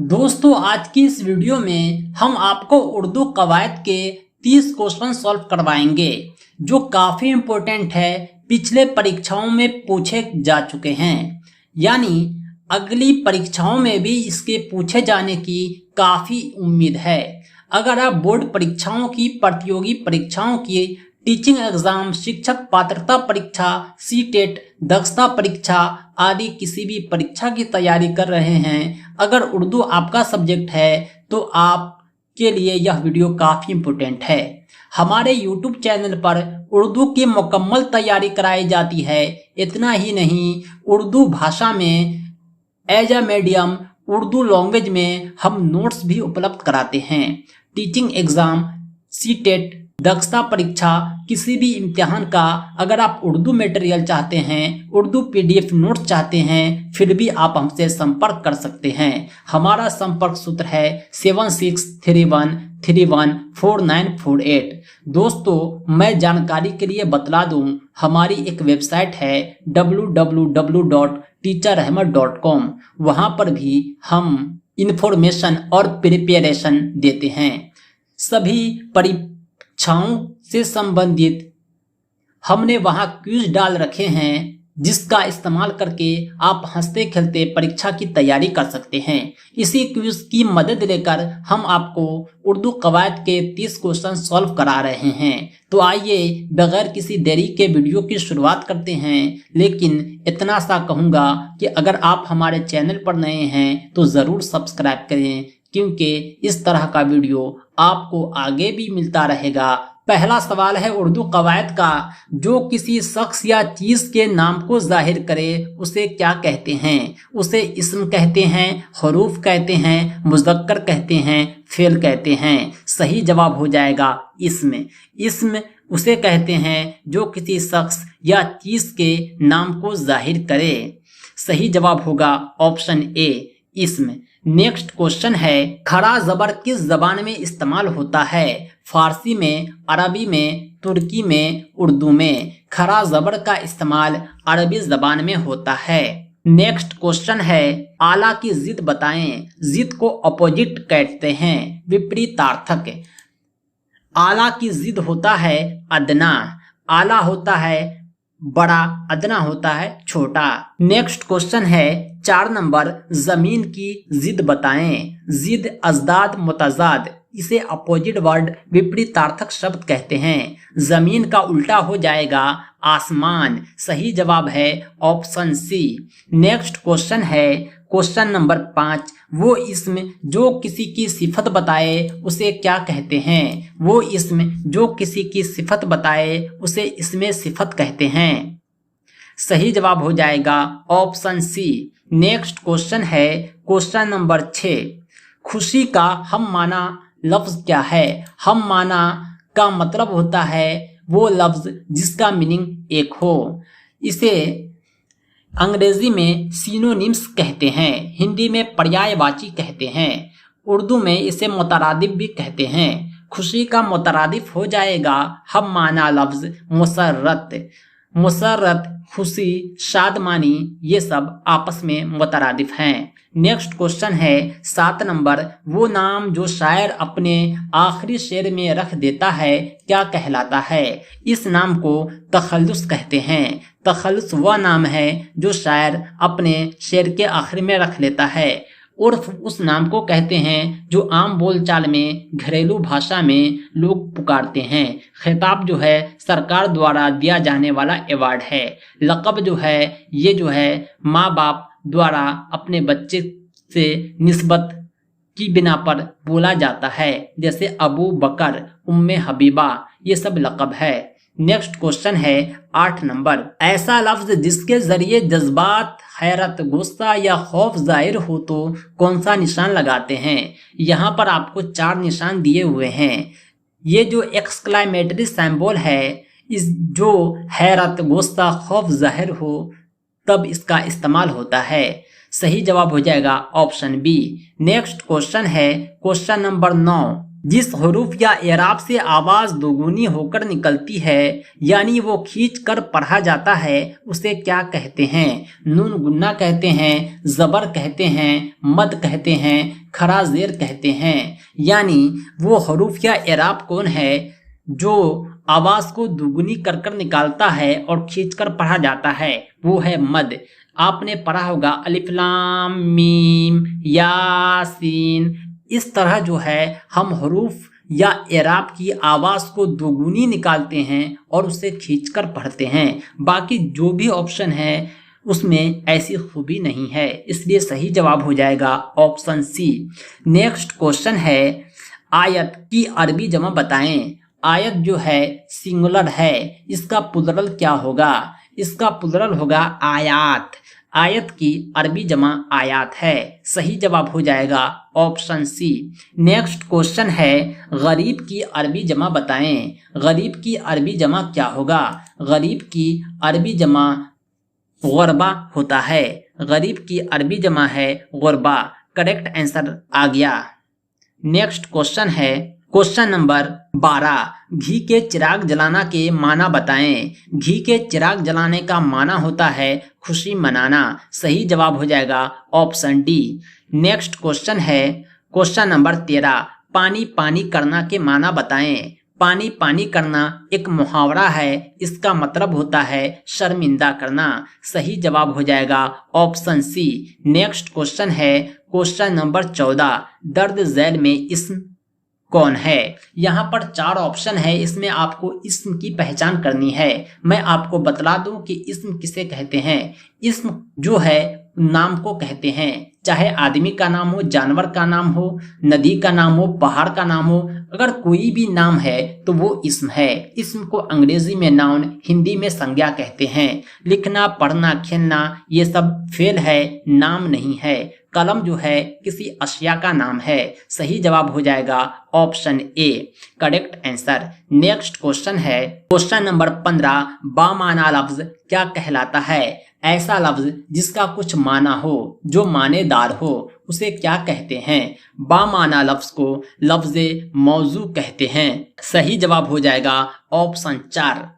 दोस्तों आज की इस वीडियो में हम आपको उर्दू कवायद के 30 क्वेश्चन सॉल्व करवाएंगे जो काफ़ी इम्पोर्टेंट है, पिछले परीक्षाओं में पूछे जा चुके हैं। यानी अगली परीक्षाओं में भी इसके पूछे जाने की काफ़ी उम्मीद है। अगर आप बोर्ड परीक्षाओं की, प्रतियोगी परीक्षाओं की, टीचिंग एग्जाम, शिक्षक पात्रता परीक्षा, सीटेट, दक्षता परीक्षा आदि किसी भी परीक्षा की तैयारी कर रहे हैं, अगर उर्दू आपका सब्जेक्ट है तो आपके लिए यह वीडियो काफ़ी इम्पोर्टेंट है। हमारे YouTube चैनल पर उर्दू की मुकम्मल तैयारी कराई जाती है। इतना ही नहीं, उर्दू भाषा में as a medium Urdu language में हम नोट्स भी उपलब्ध कराते हैं। टीचिंग एग्जाम, सीटेट, दक्षता परीक्षा, किसी भी इम्तिहान का अगर आप उर्दू मटेरियल चाहते हैं, उर्दू PDF नोट्स चाहते हैं, फिर भी आप हमसे संपर्क कर सकते हैं। हमारा संपर्क सूत्र है 7631314948। दोस्तों मैं जानकारी के लिए बतला दूं, हमारी एक वेबसाइट है www.teacherahmed.com। वहां पर भी हम इंफॉर्मेशन और प्रिपरेशन देते हैं। सभी परीक्षाओं से संबंधित हमने वहां क्विज डाल रखे हैं जिसका इस्तेमाल करके आप हंसते खेलते परीक्षा की तैयारी कर सकते हैं। इसी क्विज की मदद लेकर हम आपको उर्दू कवायद के 30 क्वेश्चन सॉल्व करा रहे हैं। तो आइए बगैर किसी देरी के वीडियो की शुरुआत करते हैं। लेकिन इतना सा कहूँगा कि अगर आप हमारे चैनल पर नए हैं तो ज़रूर सब्सक्राइब करें, क्योंकि इस तरह का वीडियो आपको आगे भी मिलता रहेगा। पहला सवाल है उर्दू कवायद का, जो किसी शख्स या चीज के नाम को जाहिर करे उसे क्या कहते हैं? उसे इस्म कहते हैं, हरूफ कहते हैं, मुज़क्कर कहते हैं, फेल कहते हैं। सही जवाब हो जाएगा इस्म। इस्म उसे कहते हैं जो किसी शख्स या चीज के नाम को जाहिर करे। सही जवाब होगा ऑप्शन ए, इस्म। नेक्स्ट क्वेश्चन है, खड़ा जबर किस जबान में इस्तेमाल होता है? फारसी में, अरबी में, तुर्की में, उर्दू में। खड़ा जबर का इस्तेमाल अरबी जबान में होता है। नेक्स्ट क्वेश्चन है, आला की जिद बताएं। जिद को अपोजिट कहते हैं, विपरीतार्थक। आला की जिद होता है अदना। आला होता है बड़ा, अदना होता है छोटा। नेक्स्ट क्वेश्चन है 4 नंबर, जमीन की जिद बताएं। जिद अजदाद मुतजाद, इसे अपोजिट वर्ड विपरीतार्थक शब्द कहते हैं। जमीन का उल्टा हो जाएगा आसमान। सही जवाब है ऑप्शन सी। नेक्स्ट क्वेश्चन है क्वेश्चन नंबर 5, वो इस्म जो किसी की सिफत बताए उसे क्या कहते हैं? वो इस्म जो किसी की सिफत बताए उसे इस्मे सिफत कहते हैं। सही जवाब हो जाएगा ऑप्शन सी। नेक्स्ट क्वेश्चन है क्वेश्चन नंबर 6, खुशी का हम माना लफ्ज क्या है? हम माना का मतलब होता है वो लफ्ज जिसका मीनिंग एक हो। इसे अंग्रेजी में सिनोनिम्स कहते हैं, हिंदी में पर्यायवाची कहते हैं, उर्दू में इसे मुतरादिफ भी कहते हैं। खुशी का मुतरादिफ हो जाएगा हम माना लफ्ज मुसर्रत। मुसर्रत, खुशी, शादमानी, ये सब आपस में मुतरादिफ हैं। नेक्स्ट क्वेश्चन है 7 नंबर, वो नाम जो शायर अपने आखिरी शेर में रख देता है क्या कहलाता है? इस नाम को तखल्लुस कहते हैं। तखल्लुस वह नाम है जो शायर अपने शेर के आखिर में रख लेता है। उर्फ उस नाम को कहते हैं जो आम बोलचाल में, घरेलू भाषा में लोग पुकारते हैं। खिताब जो है सरकार द्वारा दिया जाने वाला अवार्ड है। लक़ब जो है ये जो है माँ बाप द्वारा अपने बच्चे से निस्बत की बिना पर बोला जाता है, जैसे अबू बकर, उम्मे हबीबा, ये सब लक़ब है। नेक्स्ट क्वेश्चन है 8 नंबर, ऐसा लफ्ज जिसके जरिए जज्बात, हैरत, गुस्सा या खौफ जाहिर हो तो कौन सा निशान लगाते हैं? यहाँ पर आपको 4 निशान दिए हुए हैं। ये जो एक्सक्लेमेटरी सिंबल है, इस जो हैरत, गुस्सा, खौफ जाहिर हो तब इसका इस्तेमाल होता है। सही जवाब हो जाएगा ऑप्शन बी। नेक्स्ट क्वेश्चन है क्वेश्चन नंबर 9, जिस हरूफ या एराब से आवाज दोगुनी होकर निकलती है यानी वो खींच कर पढ़ा जाता है उसे क्या कहते हैं? नून गुन्ना कहते हैं, जबर कहते हैं, मद कहते हैं, खरा ज़ेर कहते हैं। यानी वो हरूफ या एराब कौन है जो आवाज को दुगुनी कर कर निकालता है और खींचकर पढ़ा जाता है, वो है मद। आपने पढ़ा होगा अलिफ लाम मीम यासीन। इस तरह जो है हम हरूफ या एराब की आवाज को दोगुनी निकालते हैं और उसे खींचकर पढ़ते हैं। बाकी जो भी ऑप्शन है उसमें ऐसी खूबी नहीं है, इसलिए सही जवाब हो जाएगा ऑप्शन सी। नेक्स्ट क्वेश्चन है, आयत की अरबी जमा बताएं। आयत जो है सिंगुलर है, इसका प्लुरल क्या होगा? इसका प्लुरल होगा आयात। आयत की अरबी जमा आयात है, सही जवाब हो जाएगा ऑप्शन सी। नेक्स्ट क्वेश्चन है, गरीब की अरबी जमा बताएं। गरीब की अरबी जमा क्या होगा? गरीब की अरबी जमा गुरबा होता है। गरीब की अरबी जमा है गुरबा। करेक्ट आंसर आ गया। नेक्स्ट क्वेश्चन है, क्वेश्चन नंबर 12, घी के चिराग जलाना के माना बताएं। घी के चिराग जलाने का माना होता है खुशी मनाना। सही जवाब हो जाएगा ऑप्शन डी। नेक्स्ट क्वेश्चन है, क्वेश्चन नंबर 13, पानी पानी करना के माना बताएं। पानी पानी करना एक मुहावरा है, इसका मतलब होता है शर्मिंदा करना। सही जवाब हो जाएगा ऑप्शन सी। नेक्स्ट क्वेश्चन है, क्वेश्चन नंबर 14, दर्द झैल में इस्म कौन है? यहाँ पर 4 ऑप्शन है, इसमें आपको इस्म की पहचान करनी है। मैं आपको बतला दूं कि इस्म किसे कहते हैं। इस्म जो है नाम को कहते हैं, चाहे आदमी का नाम हो, जानवर का नाम हो, नदी का नाम हो, पहाड़ का नाम हो, अगर कोई भी नाम है तो वो इस्म है। इस्म को अंग्रेजी में नाउन, हिंदी में संज्ञा कहते हैं। लिखना पढ़ना खेलना ये सब फेल है, नाम नहीं है। कलम जो है किसी अशिया का नाम है। सही जवाब हो जाएगा option A, correct answer. Next question है, क्वेश्चन नंबर 15, बामाना लफ्ज क्या कहलाता है? ऐसा लफ्ज जिसका कुछ माना हो, जो मानेदार हो, उसे क्या कहते हैं? बामाना लफ्ज को लफ्जे मौजू कहते हैं। सही जवाब हो जाएगा ऑप्शन 4।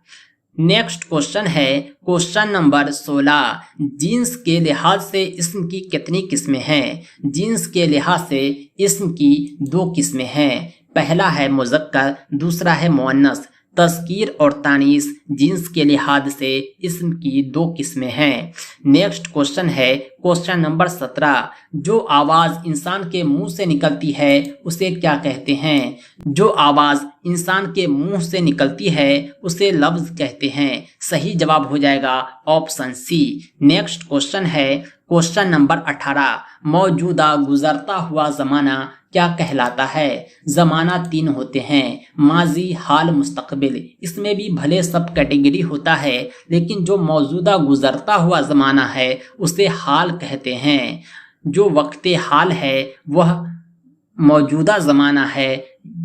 नेक्स्ट क्वेश्चन है, क्वेश्चन नंबर 16, जीन्स के लिहाज से इस्म की कितनी किस्में हैं? जीन्स के लिहाज से इस्म की 2 किस्में हैं। पहला है मुज़क्कर, दूसरा है मुअन्नस। तज़कीर और तानीस जीन्स के लिहाज से इस्म की 2 किस्में हैं। नेक्स्ट क्वेश्चन है, क्वेश्चन नंबर 17, जो आवाज़ इंसान के मुंह से निकलती है उसे क्या कहते हैं? जो आवाज़ इंसान के मुंह से निकलती है उसे लफ्ज़ कहते हैं। सही जवाब हो जाएगा ऑप्शन सी। नेक्स्ट क्वेश्चन है, क्वेश्चन नंबर 18, मौजूदा गुजरता हुआ ज़माना क्या कहलाता है? ज़माना 3 होते हैं, माजी, हाल, मुस्तकबिल। इसमें भी भले सब कैटेगरी होता है, लेकिन जो मौजूदा गुजरता हुआ ज़माना है उसे हाल कहते हैं। जो वक्त हाल है वह मौजूदा ज़माना है,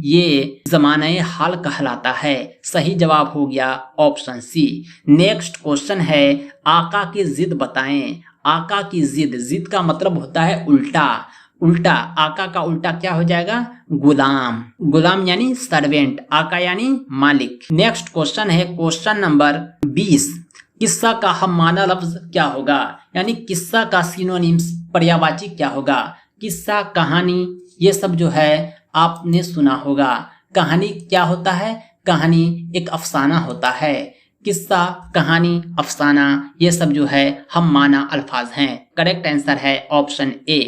ये ज़माना हाल कहलाता है। सही जवाब हो गया ऑप्शन सी। नेक्स्ट क्वेश्चन है, आका की जिद बताएं। आका की जिद, जिद का मतलब होता है उल्टा। उल्टा, आका का उल्टा क्या हो जाएगा? गुलाम। गुलाम यानी सर्वेंट, आका यानी मालिक। नेक्स्ट क्वेश्चन है, क्वेश्चन नंबर 20, किस्सा का हम माना लफ्ज क्या होगा? यानी किस्सा का सिनोनिम्स, पर्यायवाची क्या होगा? किस्सा, कहानी, ये सब जो है आपने सुना होगा। कहानी क्या होता है? कहानी एक अफसाना होता है। किस्सा, कहानी, अफसाना ये सब जो है हम माना अल्फाज हैं। करेक्ट आंसर है ऑप्शन ए।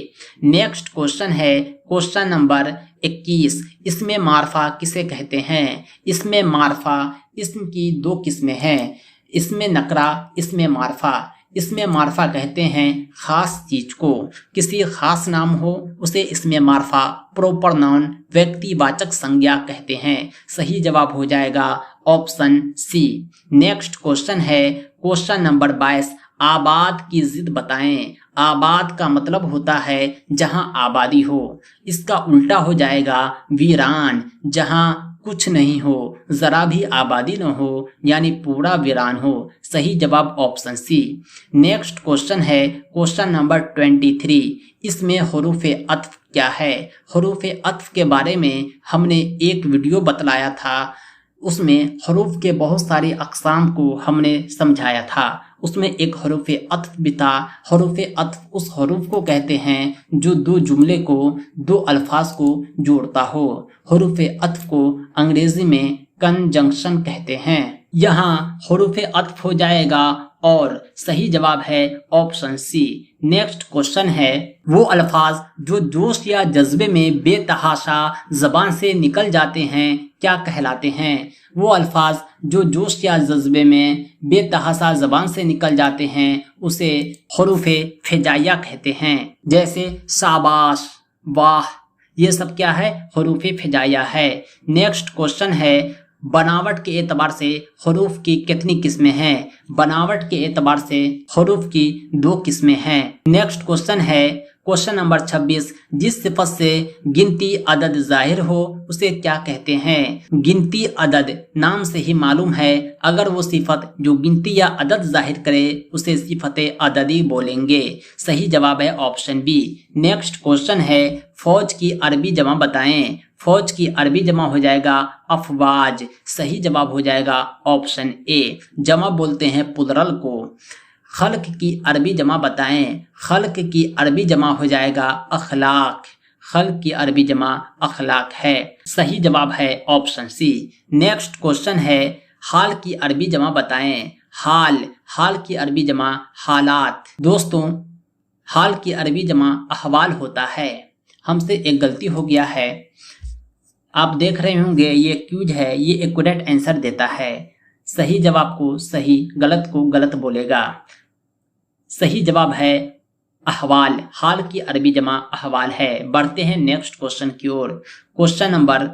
नेक्स्ट क्वेश्चन है, क्वेश्चन नंबर 21, इसमें मारफा किसे कहते हैं? इसमें मारफा, इसम की 2 किस्में हैं, इसमें नकरा, इसमें मारफा। इसमें मारफा कहते हैं खास चीज को। किसी खास नाम हो उसे इसमें मारफा, प्रॉपर नाउन, व्यक्तिवाचक संज्ञा कहते हैं। सही जवाब हो जाएगा ऑप्शन सी। नेक्स्ट क्वेश्चन है, क्वेश्चन नंबर 22, आबाद की जिद बताएं। आबाद का मतलब होता है जहां आबादी हो। इसका उल्टा हो जाएगा वीरान, जहां कुछ नहीं हो, जरा भी आबादी न हो, यानी पूरा वीरान हो। सही जवाब ऑप्शन सी। नेक्स्ट क्वेश्चन है, क्वेश्चन नंबर 23, इसमें हुरूफ अत्फ क्या है? हुरूफ अत्फ के बारे में हमने एक वीडियो बतलाया था, उसमें हुरूफ के बहुत सारे अक़साम को हमने समझाया था। उसमें एक हरूफ अत्फ भी था। हरूफ अत्फ उस हरूफ को कहते हैं जो दो जुमले को, दो अल्फाज को जोड़ता हो। हरूफ अत्फ को अंग्रेजी में कंजंक्शन कहते हैं। यहाँ हरूफ अत्फ हो जाएगा और सही जवाब है ऑप्शन सी। नेक्स्ट क्वेश्चन है, वो अल्फाज जो जोश या जज्बे में बेतहाशा जबान से निकल जाते हैं क्या कहलाते हैं? वो अल्फाज जो जोश या जज्बे में बेतहाशा जबान से निकल जाते हैं उसे हरूफे फेजाइया कहते हैं। जैसे शाबाश, वाह, ये सब क्या है? हरूफे फेजाइया है। नेक्स्ट क्वेश्चन है, बनावट के एतबार से हरूफ की कितनी किस्में हैं? बनावट के एतबार से हरूफ की 2 किस्में हैं। नेक्स्ट क्वेश्चन है, क्वेश्चन नंबर 26, जिस सिफत से गिनती अदद जाहिर हो उसे क्या कहते हैं? गिनती अदद नाम से ही मालूम है, अगर वो सिफत जो गिनती या अदद जाहिर करे उसे सिफत अददी बोलेंगे। सही जवाब है ऑप्शन बी। नेक्स्ट क्वेश्चन है, फौज की अरबी जमा बताएं। फौज की अरबी जमा हो जाएगा अफवाज। सही जवाब हो जाएगा ऑप्शन ए। जमा बोलते हैं प्लुरल को। खल्क की अरबी जमा बताएं। खल्क की अरबी जमा हो जाएगा अखलाक। खल्क की अरबी जमा अखलाक है। सही जवाब है ऑप्शन सी। नेक्स्ट क्वेश्चन है, हाल की अरबी जमा बताएं। हाल की अरबी जमा हालात। दोस्तों, हाल की अरबी जमा अहवाल होता है। हमसे एक गलती हो गया है। आप देख रहे होंगे ये क्यूज है, ये एक्यूरेट आंसर देता है। सही जवाब को सही, गलत को गलत बोलेगा। सही जवाब है अहवाल। हाल की अरबी जमा अहवाल है। बढ़ते हैं नेक्स्ट क्वेश्चन की ओर। क्वेश्चन नंबर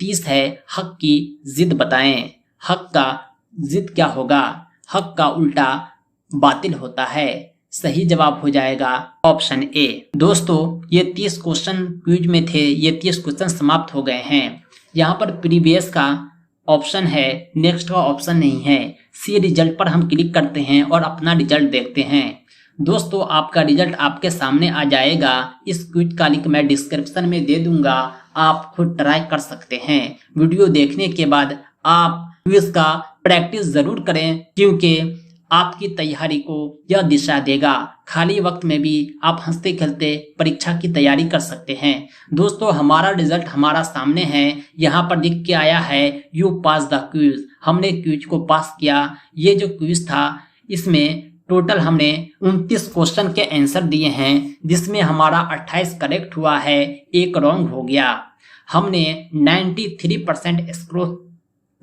30 है, हक की जिद बताएं। हक का जिद क्या होगा? हक का उल्टा बातिल होता है। सही जवाब हो जाएगा ऑप्शन ए। दोस्तों, ये 30 क्वेश्चन क्विज में थे। ये 30 क्वेश्चन समाप्त हो गए हैं। यहाँ पर प्रीवियस का ऑप्शन है, नेक्स्ट का ऑप्शन नहीं है। सी रिजल्ट पर हम क्लिक करते हैं और अपना रिजल्ट देखते हैं। दोस्तों, आपका रिजल्ट आपके सामने आ जाएगा। इस क्विज का लिंक मैं डिस्क्रिप्शन में दे दूंगा, आप खुद ट्राई कर सकते हैं। वीडियो देखने के बाद आप क्विज का प्रैक्टिस जरूर करें, क्योंकि आपकी तैयारी को यह दिशा देगा। खाली वक्त में भी आप हंसते खेलते परीक्षा की तैयारी कर सकते हैं। दोस्तों, हमारा रिजल्ट हमारा सामने है। यहाँ पर लिख के आया है यू पास द क्विज। हमने क्विज को पास किया। ये जो क्विज था इसमें टोटल हमने 29 क्वेश्चन के आंसर दिए हैं, जिसमें हमारा 28 करेक्ट हुआ है, 1 रॉन्ग हो गया। हमने 93% स्कोर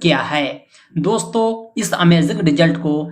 किया है। दोस्तों, इस अमेजिंग रिजल्ट को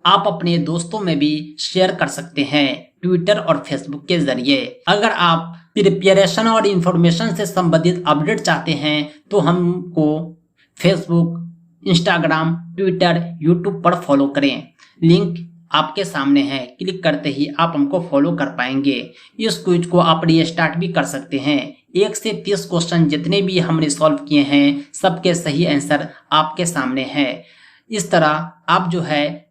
आप अपने दोस्तों में भी शेयर कर सकते हैं ट्विटर और फेसबुक के जरिए। अगर आप प्रिपरेशन और इंफॉर्मेशन से संबंधित अपडेट चाहते हैं तो हमको फेसबुक, इंस्टाग्राम, ट्विटर, यूट्यूब पर फॉलो करें। लिंक आपके सामने है, क्लिक करते ही आप हमको फॉलो कर पाएंगे। इस क्विज को आप रीस्टार्ट भी कर सकते हैं। 1 से 30 क्वेश्चन जितने भी हमने सॉल्व किए हैं, सबके सही आंसर आपके सामने है। इस तरह आप जो है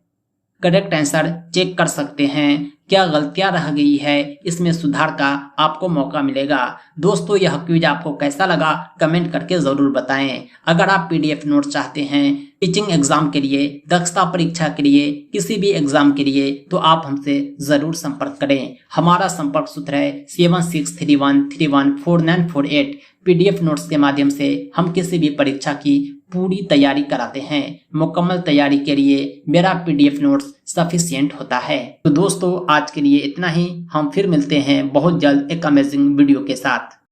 करेक्ट आंसर चेक कर सकते हैं। क्या गलतियां रह गई है, इसमें सुधार का आपको मौका मिलेगा। दोस्तों, यह क्विज आपको कैसा लगा कमेंट करके जरूर बताएं। अगर आप पीडीएफ नोट चाहते हैं टीचिंग एग्जाम के लिए, दक्षता परीक्षा के लिए, किसी भी एग्जाम के लिए, तो आप हमसे जरूर संपर्क करें। हमारा संपर्क सूत्र है 7631314948। पीडीएफ नोट्स के माध्यम से हम किसी भी परीक्षा की पूरी तैयारी कराते हैं। मुकम्मल तैयारी के लिए मेरा पीडीएफ नोट्स सफिशिएंट होता है। तो दोस्तों, आज के लिए इतना ही। हम फिर मिलते हैं बहुत जल्द एक अमेजिंग वीडियो के साथ।